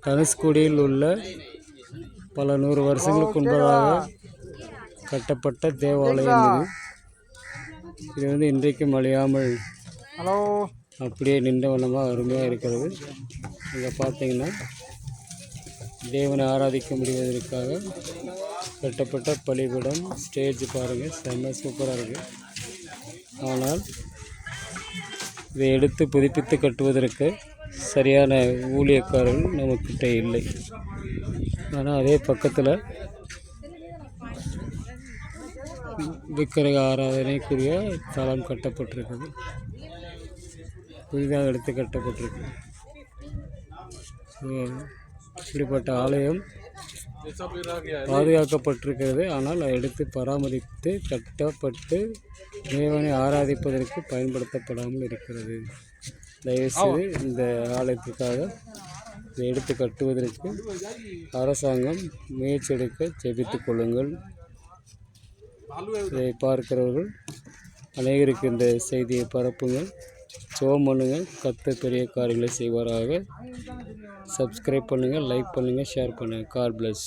தனுஷ்கோடியில் உள்ள பல 100 வருஷங்களுக்கு முன்பதாக கட்டப்பட்ட தேவாலயம் இது வந்து இன்றைக்கும் அழியாமல் அப்படியே நின்ற வண்ணமாக அருமையாக இருக்கிறது. இங்கே பார்த்தீங்கன்னா தேவனை ஆராதிக்க முடிவதற்காக கட்டப்பட்ட பலிபீடம், ஸ்டேஜ் பாருங்கள், செம்ம சூப்பராக இருக்குது. ஆனால் இதை எடுத்து புதுப்பித்து கட்டுவதற்கு சரியான ஊழியக்காரர்கள் நம்மக்கிட்ட இல்லை. ஆனால் அதே பக்கத்தில் விக்கிரக ஆராதனைக்குரிய தளம் கட்டப்பட்டிருக்குது, புதிதாக எடுத்து கட்டப்பட்டிருக்கு. இப்படிப்பட்ட ஆலயம் பாதுகாக்கப்பட்டிருக்கிறது. ஆனால் எடுத்து பராமரித்து கட்டப்பட்டு தேவனை ஆராதிப்பதற்கு பயன்படுத்தப்படாமல் இருக்கிறது. தயவுசெய்து இந்த ஆலயத்திற்காக இதை எடுத்து கட்டுவதற்கு அரசாங்கம் முயற்சி எடுக்க ஜெபித்துக் கொள்ளுங்கள். இதை பார்க்கிறவர்கள் அநேகருக்கு இந்த செய்தியை பரப்புங்கள், ஜெபம் பண்ணுங்கள். கர்த்தர் பெரிய காரியங்களை செய்வாராக. சப்ஸ்கிரைப் பண்ணுங்கள், லைக் பண்ணுங்கள், ஷேர் பண்ணுங்கள். God plus.